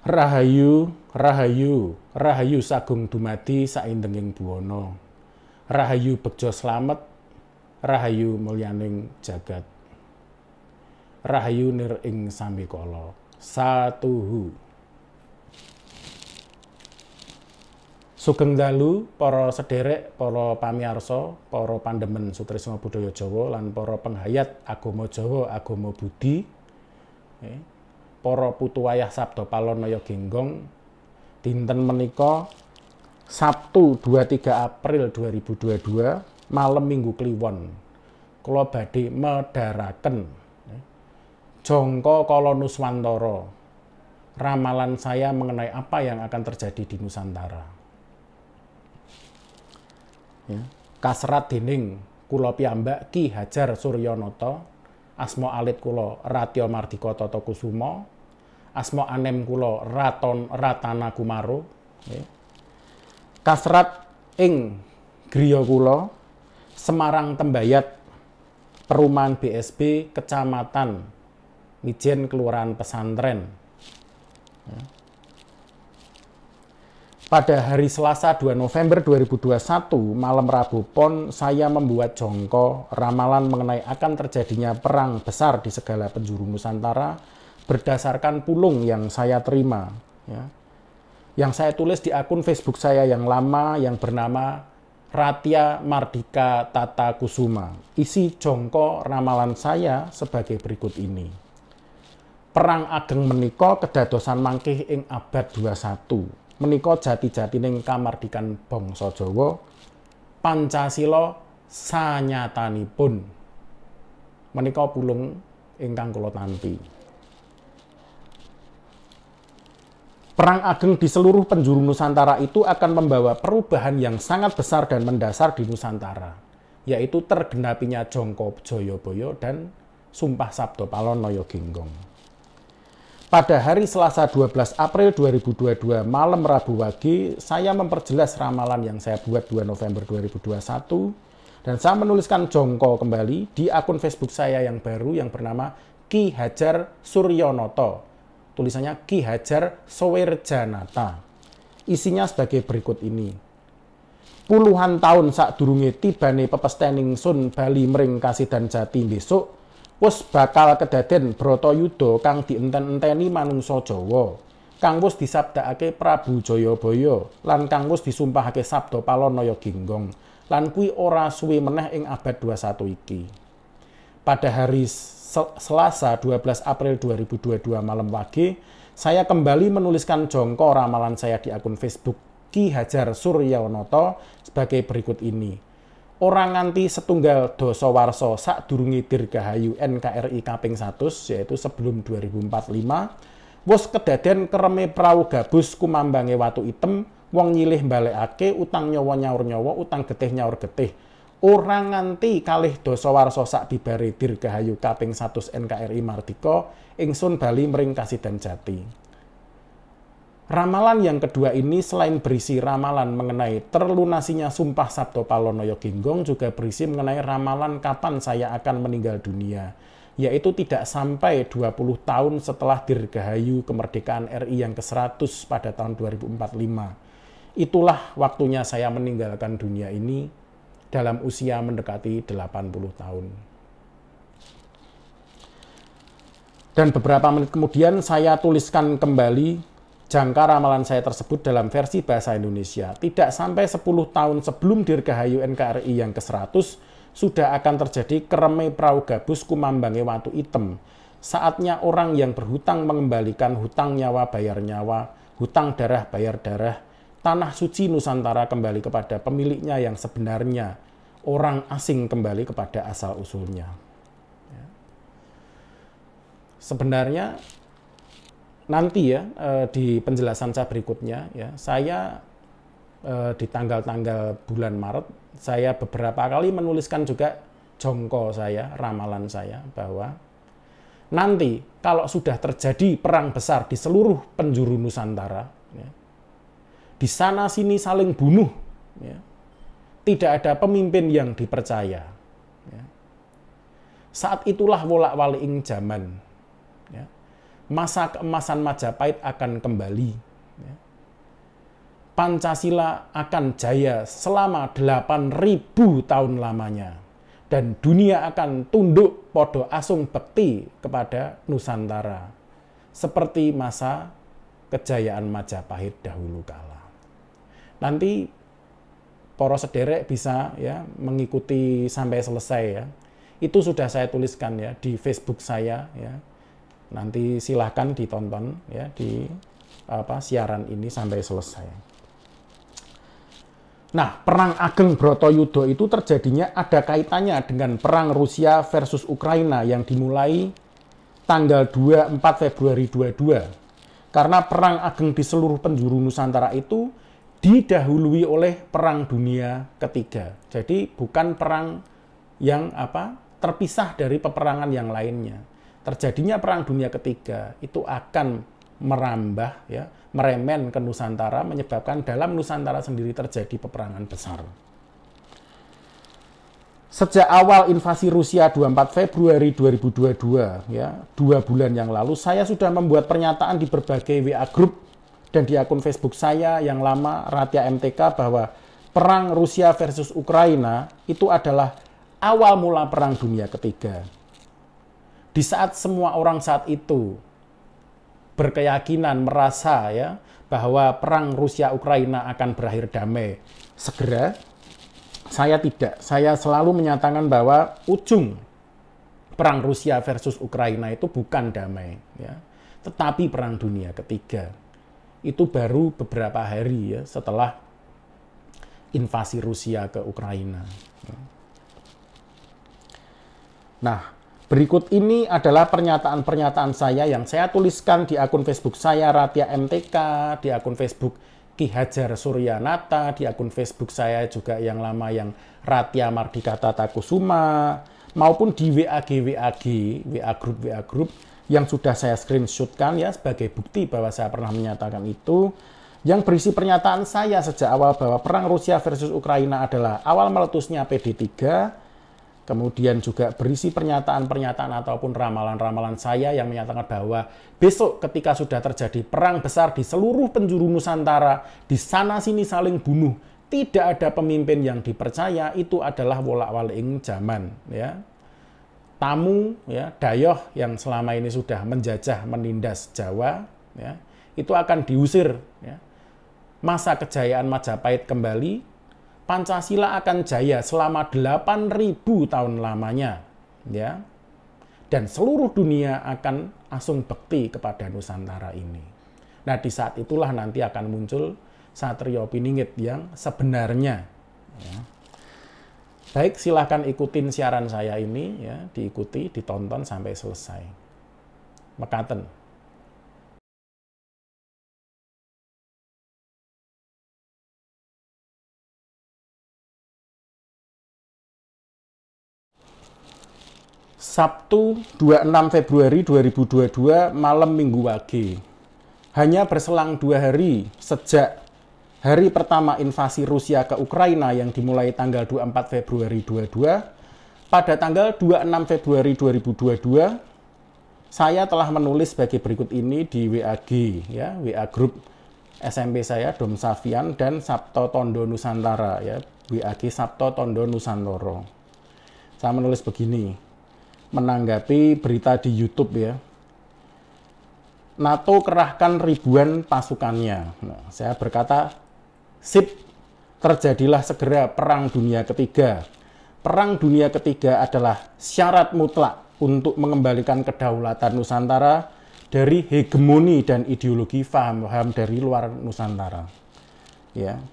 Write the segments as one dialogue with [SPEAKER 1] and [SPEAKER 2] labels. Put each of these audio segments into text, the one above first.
[SPEAKER 1] Rahayu, rahayu, rahayu sagung dumadi saindenging buwana. Rahayu bekja slamet, rahayu mulyaning jagat. Rahayu nir ing sambikala. Satuhu. Sugeng dalu para sederek, para pamiarsa, para pandemen sutresna budaya Jawa lan para penghayat agama Jawa, agama Budi. Para putu wayah Sabda Palonaya Genggong, dinten menika Sabtu 23 April 2022 malam Minggu Kliwon kula badhe medharaken Jangka Kala Nuswantara, ramalan saya mengenai apa yang akan terjadi di Nusantara. Kasrat dening kula piyambak Ki Hajar Suryanata, asma alit kula Ratya Mardika Tata Kusuma, asma anem kula Ratana Kumaro. Kasrat ing griya kula Semarang Tembayat, Perumahan BSB, Kecamatan Mijen, Kelurahan Pesantren. Pada hari Selasa 2 November 2021, malam Rabu Pon, saya membuat jangka ramalan mengenai akan terjadinya perang besar di segala penjuru Nusantara berdasarkan pulung yang saya terima. Yang saya tulis di akun Facebook saya yang lama yang bernama Ratya Mardika Tata Kusuma. Isi jangka ramalan saya sebagai berikut ini. Perang ageng menika kedadosan mangkih ing abad 21. Menika jati-jatining kamardikan bangsa Jawa, Pancasila sanyatanipun. Menika pulung ingkang kula tampi. Perang ageng di seluruh penjuru Nusantara itu akan membawa perubahan yang sangat besar dan mendasar di Nusantara, yaitu tergenapinya Jangka Jayabaya dan Sumpah Sabda Palonaya Genggong. Pada hari Selasa 12 April 2022 malam Rabu Wage, saya memperjelas ramalan yang saya buat 2 November 2021 dan saya menuliskan jangka kembali di akun Facebook saya yang baru yang bernama Ki Hajar Suryanata. Tulisannya Ki Hajar Sowerjanata. Isinya sebagai berikut ini. Puluhan tahun sadurunge tibane pepestening sun bali mring Kasidan Jati besok, wis bakal kedaden Bratayuda kang dienten-enteni manungsa Jawa, kang wis disabdakake Prabu Jayabaya lan kang wis disumpahake Sabda Palonaya Genggong, lan kuwi ora suwe meneh ing abad 21 iki. Pada hari Selasa 12 April 2022 malam Wage, saya kembali menuliskan jangka ramalan saya di akun Facebook Ki Hajar Suryanata sebagai berikut ini. Ora nganti setunggal dasa warsa sadurunge dirgahayu NKRI kaping 100, yaitu sebelum 2045, wis kedaden kereme prau gabus kumambange watu item, wong nyilih balekake, utang nyawa nyaur nyawa, utang getih nyaur getih. Ora nganti kalih dasa warsa sak bibare dirgahayu kaping 100 NKRI Mardika, ingsun bali mring Kasidan Jati. Ramalan yang kedua ini selain berisi ramalan mengenai terlunasinya Sumpah Sabda Palonaya Genggong, juga berisi mengenai ramalan kapan saya akan meninggal dunia, yaitu tidak sampai 20 tahun setelah dirgahayu kemerdekaan RI yang ke-100 pada tahun 2045. Itulah waktunya saya meninggalkan dunia ini dalam usia mendekati 80 tahun. Dan beberapa menit kemudian saya tuliskan kembali jangka ramalan saya tersebut dalam versi bahasa Indonesia. Tidak sampai 10 tahun sebelum dirgahayu NKRI yang ke-100, sudah akan terjadi kereme prau gabus kumambange watu item. Saatnya orang yang berhutang mengembalikan hutang nyawa bayar nyawa, hutang darah bayar darah, tanah suci Nusantara kembali kepada pemiliknya yang sebenarnya, orang asing kembali kepada asal-usulnya. Sebenarnya nanti ya di penjelasan saya berikutnya ya, saya di tanggal-tanggal bulan Maret saya beberapa kali menuliskan juga jangka saya, ramalan saya bahwa nanti kalau sudah terjadi perang besar di seluruh penjuru Nusantara, ya, di sana sini saling bunuh, ya, tidak ada pemimpin yang dipercaya. Ya. Saat itulah wolak-waliking zaman. Ya. masa keemasan Majapahit akan kembali. Pancasila akan jaya selama 8.000 tahun lamanya. Dan dunia akan tunduk podo asung bekti kepada Nusantara. Seperti masa kejayaan Majapahit dahulu kala. Nanti para sederek bisa ya mengikuti sampai selesai ya. Itu sudah saya tuliskan ya di Facebook saya ya. Nanti silahkan ditonton ya di siaran ini sampai selesai. Nah, Perang Ageng Bratayuda itu terjadinya ada kaitannya dengan Perang Rusia versus Ukraina yang dimulai tanggal 24 Februari 22. Karena Perang Ageng di seluruh penjuru Nusantara itu didahului oleh Perang Dunia Ketiga. Jadi bukan perang yang terpisah dari peperangan yang lainnya. Terjadinya Perang Dunia Ketiga itu akan merambah ya, meremen ke Nusantara, menyebabkan dalam Nusantara sendiri terjadi peperangan besar. Sejak awal invasi Rusia 24 Februari 2022 ya, 2 bulan yang lalu saya sudah membuat pernyataan di berbagai WA group dan di akun Facebook saya yang lama Ratia MTK bahwa perang Rusia versus Ukraina itu adalah awal mula Perang Dunia Ketiga. Di saat semua orang saat itu berkeyakinan merasa ya bahwa perang Rusia Ukraina akan berakhir damai segera, saya tidak. Saya selalu menyatakan bahwa ujung perang Rusia versus Ukraina itu bukan damai ya, tetapi Perang Dunia Ketiga. Itu baru beberapa hari ya setelah invasi Rusia ke Ukraina. Nah, berikut ini adalah pernyataan-pernyataan saya yang saya tuliskan di akun Facebook saya Ratia MTK, di akun Facebook Ki Hajar Suryanata, di akun Facebook saya juga yang lama yang Ratia Mardika Tata Kusuma, maupun di WA group yang sudah saya screenshotkan ya sebagai bukti bahwa saya pernah menyatakan itu, yang berisi pernyataan saya sejak awal bahwa perang Rusia versus Ukraina adalah awal meletusnya PD3. Kemudian juga berisi pernyataan-pernyataan ataupun ramalan-ramalan saya yang menyatakan bahwa besok ketika sudah terjadi perang besar di seluruh penjuru Nusantara, di sana-sini saling bunuh, tidak ada pemimpin yang dipercaya, itu adalah wolak-walik zaman. Ya. Tamu, ya, Dayoh yang selama ini sudah menjajah, menindas Jawa, ya, itu akan diusir. Ya. Masa kejayaan Majapahit kembali, Pancasila akan jaya selama 8.000 tahun lamanya, ya. Dan seluruh dunia akan asung bekti kepada Nusantara ini. Nah, di saat itulah nanti akan muncul Satrio Piningit yang sebenarnya. Ya. Baik, silahkan ikutin siaran saya ini, ya, diikuti, ditonton sampai selesai. Mekaten. Sabtu 26 Februari 2022 malam Minggu Wage. Hanya berselang 2 hari sejak hari pertama invasi Rusia ke Ukraina yang dimulai tanggal 24 Februari 2022, pada tanggal 26 Februari 2022, saya telah menulis sebagai berikut ini di WAG, ya, WA grup SMP saya, Dom Safian dan Sabto Tondo Nusantara, ya, WAG Sabto Tondo Nusantara. Saya menulis begini, menanggapi berita di YouTube ya. NATO kerahkan ribuan pasukannya. Nah, saya berkata, sip, terjadilah segera Perang Dunia Ketiga. Perang Dunia Ketiga adalah syarat mutlak untuk mengembalikan kedaulatan Nusantara dari hegemoni dan ideologi paham-paham dari luar Nusantara. Ya,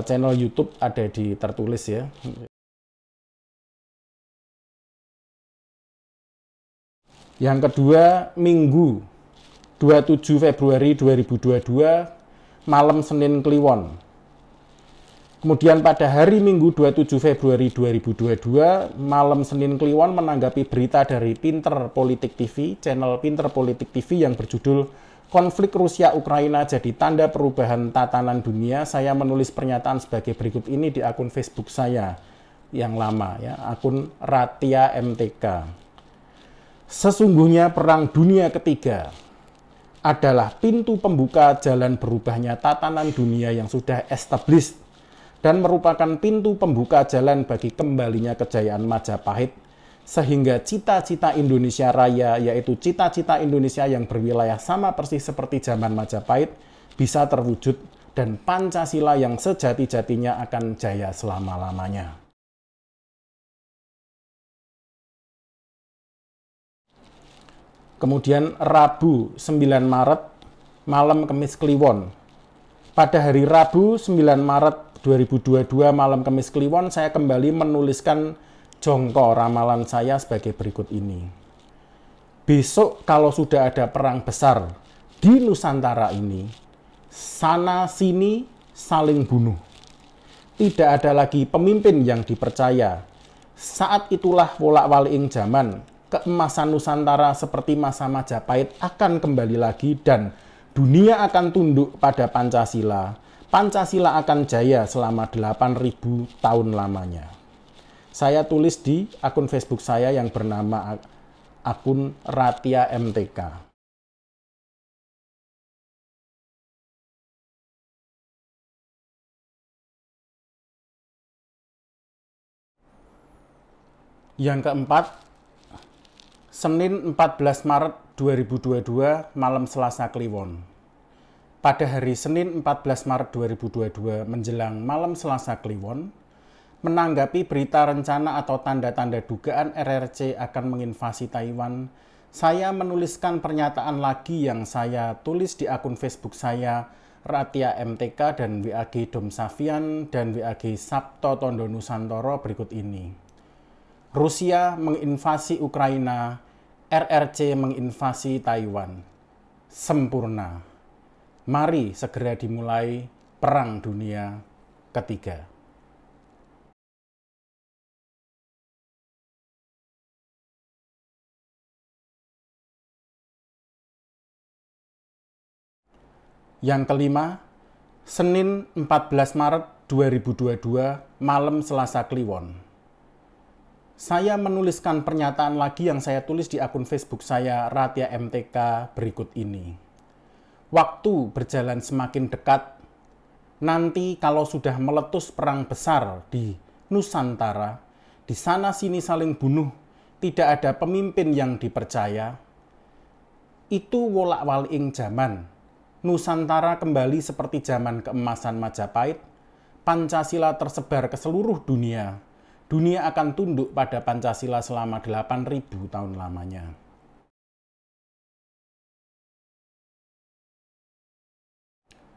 [SPEAKER 1] channel YouTube ada di tertulis ya. Yang kedua, Minggu 27 Februari 2022, malam Senin Kliwon. Kemudian pada hari Minggu 27 Februari 2022, malam Senin Kliwon, menanggapi berita dari Pinter Politik TV, channel Pinter Politik TV yang berjudul Konflik Rusia-Ukraina jadi tanda perubahan tatanan dunia, saya menulis pernyataan sebagai berikut ini di akun Facebook saya yang lama, ya, akun Ratia MTK. Sesungguhnya Perang Dunia Ketiga adalah pintu pembuka jalan berubahnya tatanan dunia yang sudah established dan merupakan pintu pembuka jalan bagi kembalinya kejayaan Majapahit, sehingga cita-cita Indonesia Raya, yaitu cita-cita Indonesia yang berwilayah sama persis seperti zaman Majapahit, bisa terwujud dan Pancasila yang sejati-jatinya akan jaya selama-lamanya. Kemudian Rabu 9 Maret, malam Kemis Kliwon. Pada hari Rabu 9 Maret 2022 malam Kemis Kliwon, saya kembali menuliskan jongko ramalan saya sebagai berikut ini. Besok kalau sudah ada perang besar di Nusantara ini, sana sini saling bunuh. Tidak ada lagi pemimpin yang dipercaya. Saat itulah wolak-waliking zaman, keemasan Nusantara seperti masa Majapahit akan kembali lagi dan dunia akan tunduk pada Pancasila. Pancasila akan jaya selama 8.000 tahun lamanya. Saya tulis di akun Facebook saya yang bernama akun Ratia MTK. Yang keempat, Senin 14 Maret 2022, malam Selasa Kliwon. Pada hari Senin 14 Maret 2022 menjelang malam Selasa Kliwon, menanggapi berita rencana atau tanda-tanda dugaan RRC akan menginvasi Taiwan, saya menuliskan pernyataan lagi yang saya tulis di akun Facebook saya, Ratia MTK dan WAG Dom Savian dan WAG Sabto Tondo Nusantoro berikut ini. Rusia menginvasi Ukraina, RRC menginvasi Taiwan. Sempurna. Mari segera dimulai Perang Dunia Ketiga. Yang kelima, Senin 14 Maret 2022, malam Selasa Kliwon. Saya menuliskan pernyataan lagi yang saya tulis di akun Facebook saya, Ratia MTK, berikut ini. Waktu berjalan semakin dekat. Nanti kalau sudah meletus perang besar di Nusantara, di sana sini saling bunuh, tidak ada pemimpin yang dipercaya. Itu wolak-waliking zaman. Nusantara kembali seperti zaman keemasan Majapahit. Pancasila tersebar ke seluruh dunia. Dunia akan tunduk pada Pancasila selama 8.000 tahun lamanya.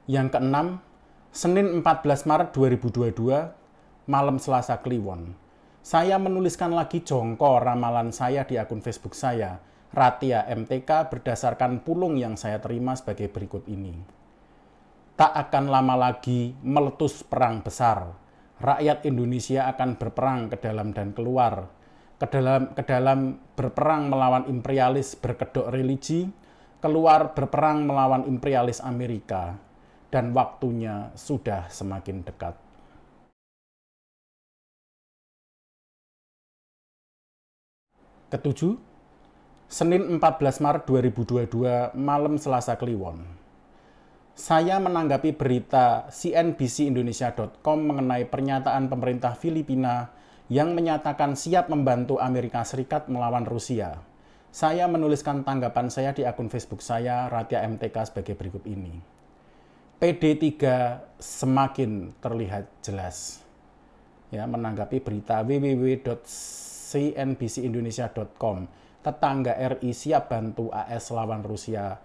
[SPEAKER 1] Yang keenam, Senin 14 Maret 2022, malam Selasa Kliwon. Saya menuliskan lagi jongko ramalan saya di akun Facebook saya, Ratia MTK, berdasarkan pulung yang saya terima sebagai berikut ini. Tak akan lama lagi meletus perang besar. Rakyat Indonesia akan berperang ke dalam dan keluar, ke dalam berperang melawan imperialis berkedok religi, keluar berperang melawan imperialis Amerika, dan waktunya sudah semakin dekat. Ketujuh, Senin 14 Maret 2022, malam Selasa Kliwon. Saya menanggapi berita CNBCindonesia.com mengenai pernyataan pemerintah Filipina yang menyatakan siap membantu Amerika Serikat melawan Rusia. Saya menuliskan tanggapan saya di akun Facebook saya, Ratia MTK, sebagai berikut ini. PD3 semakin terlihat jelas. Ya, menanggapi berita www.cnbcindonesia.com, tetangga RI siap bantu AS lawan Rusia,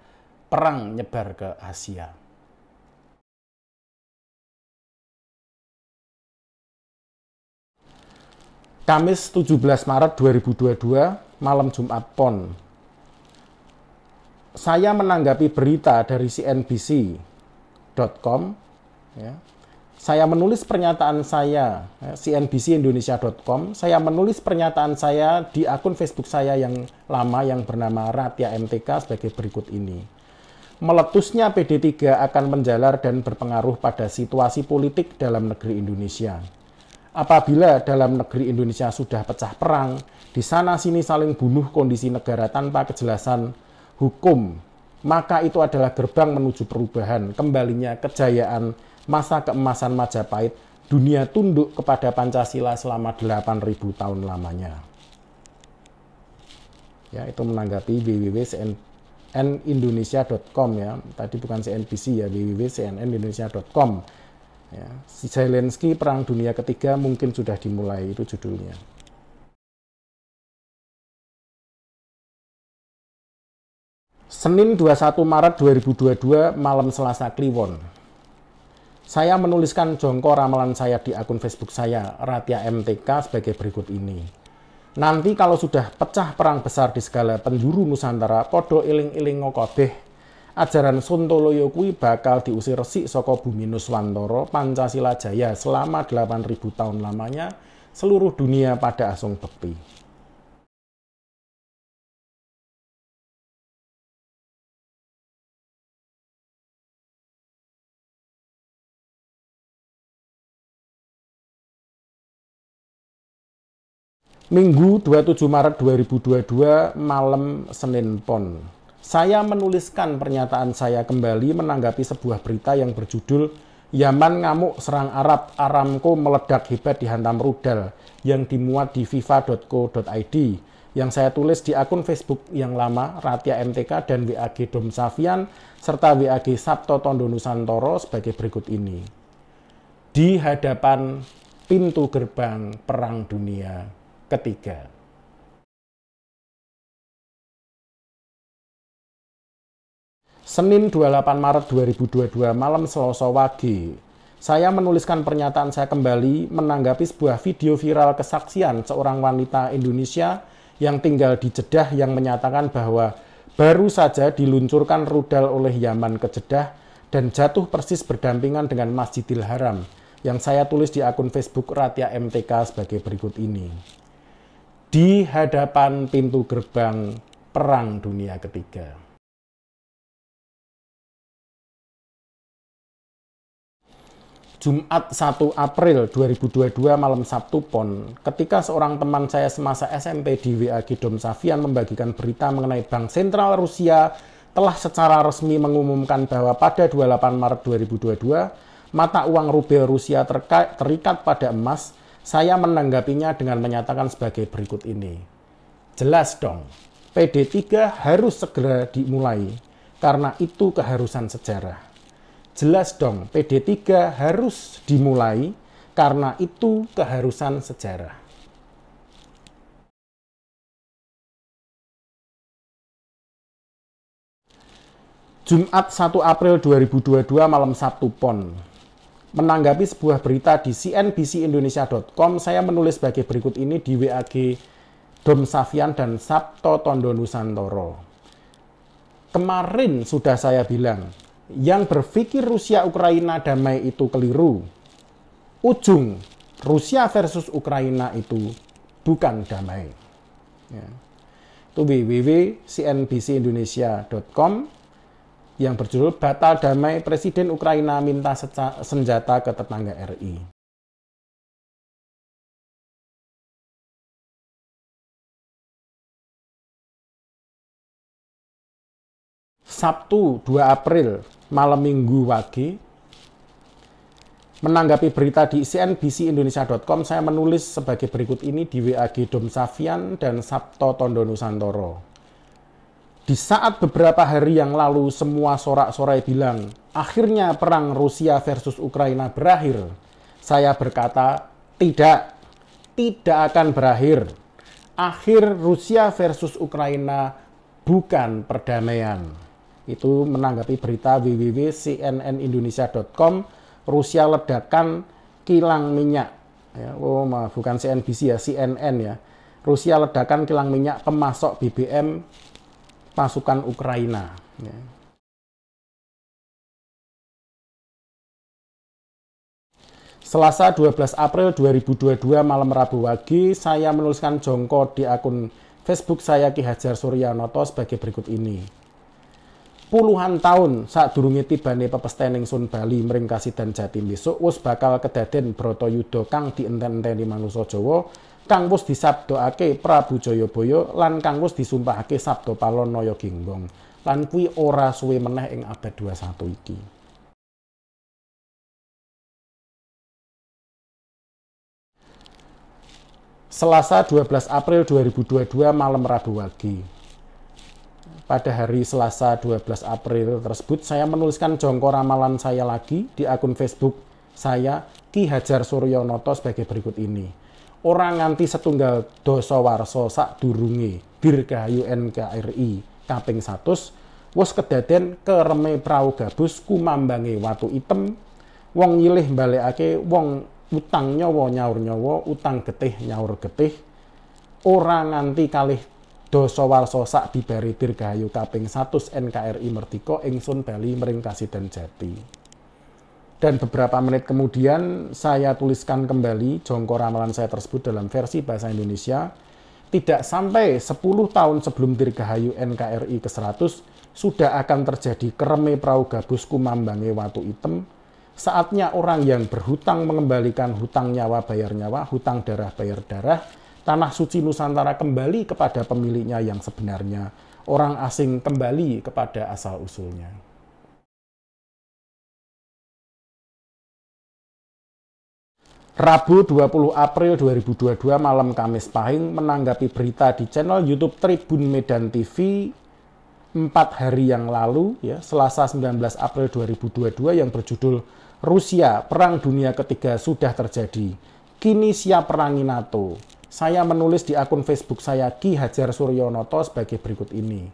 [SPEAKER 1] perang nyebar ke Asia. Kamis 17 Maret 2022, malam Jumat Pon. Saya menanggapi berita dari CNBC.com. Ya. Saya menulis pernyataan saya, CNBCindonesia.com. Saya menulis pernyataan saya di akun Facebook saya yang lama yang bernama Ratia MTK sebagai berikut ini. Meletusnya PD3 akan menjalar dan berpengaruh pada situasi politik dalam negeri Indonesia. Apabila dalam negeri Indonesia sudah pecah perang, di sana-sini saling bunuh kondisi negara tanpa kejelasan hukum, maka itu adalah gerbang menuju perubahan, kembalinya kejayaan masa keemasan Majapahit, dunia tunduk kepada Pancasila selama 8.000 tahun lamanya. Ya, itu menanggapi www.cnnindonesia.com ya. Tadi bukan CNBC ya, www.cnnindonesia.com. Ya, Zelensky Perang Dunia Ketiga mungkin sudah dimulai, itu judulnya. Senin 21 Maret 2022 malam Selasa Kliwon. Saya menuliskan jongkok ramalan saya di akun Facebook saya, Ratia MTK, sebagai berikut ini. Nanti kalau sudah pecah perang besar di segala penjuru Nusantara, podo iling-iling ngokobeh, ajaran Sontoloyo kui bakal diusir resik saka bumi Nuswantara, Pancasila jaya selama 8.000 tahun lamanya, seluruh dunia pada asung bekti. Minggu 27 Maret 2022 malam Senin Pon. Saya menuliskan pernyataan saya kembali menanggapi sebuah berita yang berjudul Yaman ngamuk serang Arab, Aramco meledak hebat dihantam rudal yang dimuat di fifa.co.id yang saya tulis di akun Facebook yang lama Ratia MTK dan WAG Dom Safian serta WAG Sabto Tondo Nusantara sebagai berikut ini. Di hadapan pintu gerbang Perang Dunia Ketiga. Senin 28 Maret 2022 malam Selasa Wage. Saya menuliskan pernyataan saya kembali menanggapi sebuah video viral kesaksian seorang wanita Indonesia yang tinggal di Jeddah yang menyatakan bahwa baru saja diluncurkan rudal oleh Yaman ke Jeddah dan jatuh persis berdampingan dengan Masjidil Haram yang saya tulis di akun Facebook Ratia MTK sebagai berikut ini. Di hadapan pintu gerbang Perang Dunia Ketiga. Jumat 1 April 2022 malam Sabtu Pon, ketika seorang teman saya semasa SMP di WAG Dom Safian membagikan berita mengenai Bank Sentral Rusia telah secara resmi mengumumkan bahwa pada 28 Maret 2022 mata uang rubel Rusia terikat pada emas. Saya menanggapinya dengan menyatakan sebagai berikut ini. Jelas dong, PD3 harus segera dimulai karena itu keharusan sejarah. Jelas dong, PD3 harus dimulai karena itu keharusan sejarah. Jumat 1 April 2022 malam Sabtu Pon. Menanggapi sebuah berita di cnbcindonesia.com, saya menulis sebagai berikut ini di WAG Dom Safian dan Sabto Tondo Nusantara. Kemarin sudah saya bilang, yang berpikir Rusia-Ukraina damai itu keliru. Ujung Rusia versus Ukraina itu bukan damai. Ya. Itu www.cnbcindonesia.com yang berjudul Batal Damai Presiden Ukraina Minta Senjata ke Tetangga RI. Sabtu 2 April malam Minggu Wage. Menanggapi berita di cnbcindonesia.com, saya menulis sebagai berikut ini di WAG Dom Safian dan Sabto Tondo Nusantara. Di saat beberapa hari yang lalu semua sorak-sorai bilang, akhirnya perang Rusia versus Ukraina berakhir. Saya berkata, tidak akan berakhir. Akhir Rusia versus Ukraina bukan perdamaian. Itu menanggapi berita www.cnnindonesia.com, Rusia ledakan kilang minyak. Ya, bukan CNBC ya, CNN ya. Rusia ledakan kilang minyak pemasok BBM pasukan Ukraina. Ya. Selasa 12 April 2022 malam Rabu Wage, saya menuliskan jongkok di akun Facebook saya Ki Hajar Suryanoto sebagai berikut ini. puluhan tahun sadurunge tibane pepestèning Sun Bali mring Kasidan Jatim besok wis bakal kedaden Bratayuda kang dienten-enteni manungsa Jawa, kang wis disabdakake Prabu Jayabaya lan kang wis disumpahake Sabdapala Nayaginggong. Lan kuwi ora suwe meneh ing abad 21 iki. Selasa 12 April 2022 malam Rabu Wage. Pada hari Selasa 12 April tersebut saya menuliskan jongko ramalan saya lagi di akun Facebook saya Ki Hajar Suryanata sebagai berikut ini. Ora nganti setunggal dasa warsa sadurunge Dirgahayu NKRI kaping 100 wis kedaden kereme prau gabus kumambange watu item, wong nyilih balekake wong utang nyawa nyaur nyawa, utang getih nyaur getih, ora nganti kalih dasa warsa sak bibare Dirgahayu kaping 100 NKRI Merdika ing Sun Bali mring Kasidan Jati. Dan beberapa menit kemudian saya tuliskan kembali jongko ramalan saya tersebut dalam versi bahasa Indonesia. Tidak sampai 10 tahun sebelum Dirgahayu NKRI ke-100 sudah akan terjadi kereme prau gabus kumambange watu item. Saatnya orang yang berhutang mengembalikan hutang nyawa bayar nyawa, hutang darah bayar darah. Tanah suci Nusantara kembali kepada pemiliknya yang sebenarnya. Orang asing kembali kepada asal-usulnya. Rabu 20 April 2022 malam Kamis Pahing menanggapi berita di channel YouTube Tribun Medan TV 4 hari yang lalu, ya, Selasa 19 April 2022 yang berjudul Rusia, Perang Dunia Ketiga sudah terjadi. Kini siap perangi NATO. Saya menulis di akun Facebook saya Ki Hajar Suryanata sebagai berikut ini.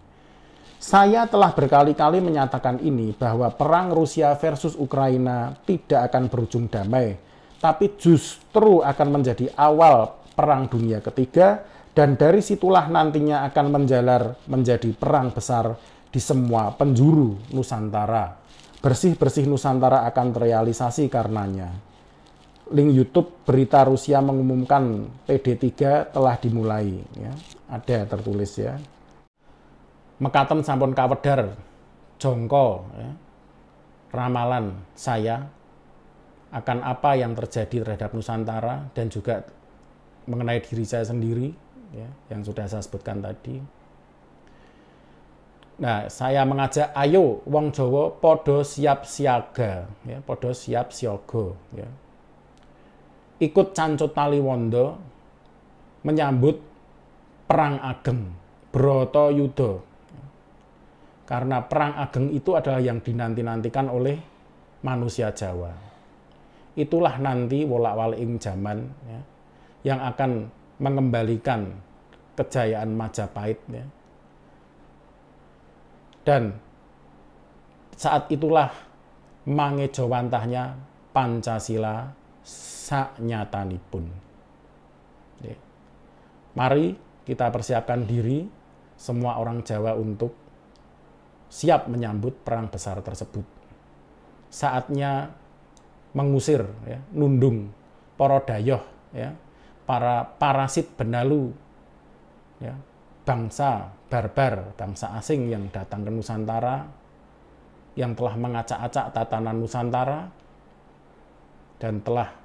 [SPEAKER 1] Saya telah berkali-kali menyatakan ini bahwa perang Rusia versus Ukraina tidak akan berujung damai, tapi justru akan menjadi awal perang dunia ketiga dan dari situlah nantinya akan menjalar menjadi perang besar di semua penjuru Nusantara. Bersih-bersih Nusantara akan terrealisasi karenanya. Link YouTube berita Rusia mengumumkan PD3 telah dimulai, ya. Ada tertulis, ya. Mekaten sampun kawedhar jongko, ya, ramalan saya akan apa yang terjadi terhadap Nusantara dan juga mengenai diri saya sendiri, ya, yang sudah saya sebutkan tadi. Nah, saya mengajak ayo wong Jawa podo siap siaga, ya, podo siap siaga, ya. Ikut Cancut Taliwondo menyambut Perang Ageng Bratayuda. Karena Perang Ageng itu adalah yang dinanti-nantikan oleh manusia Jawa. Itulah nanti wolak-waliking zaman, ya, yang akan mengembalikan kejayaan Majapahit, ya. Dan saat itulah mangejawantahnya Pancasila saknyatanipun. Mari kita persiapkan diri semua orang Jawa untuk siap menyambut perang besar tersebut. Saatnya mengusir, ya, nundung para dayoh, ya, para parasit benalu, ya, bangsa barbar, bangsa asing yang datang ke Nusantara, yang telah mengacak-acak tatanan Nusantara dan telah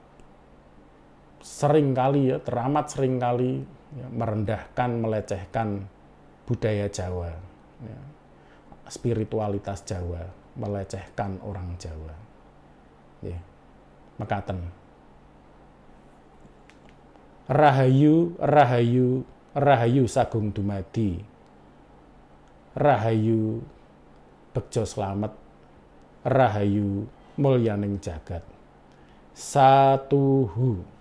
[SPEAKER 1] seringkali, ya, teramat seringkali, ya, merendahkan, melecehkan budaya Jawa, ya, spiritualitas Jawa, melecehkan orang Jawa. Ya. Mekaten. Rahayu, rahayu, rahayu sagung dumadi. Rahayu bekjo slamet. Rahayu mulyaning jagat. Satuhu.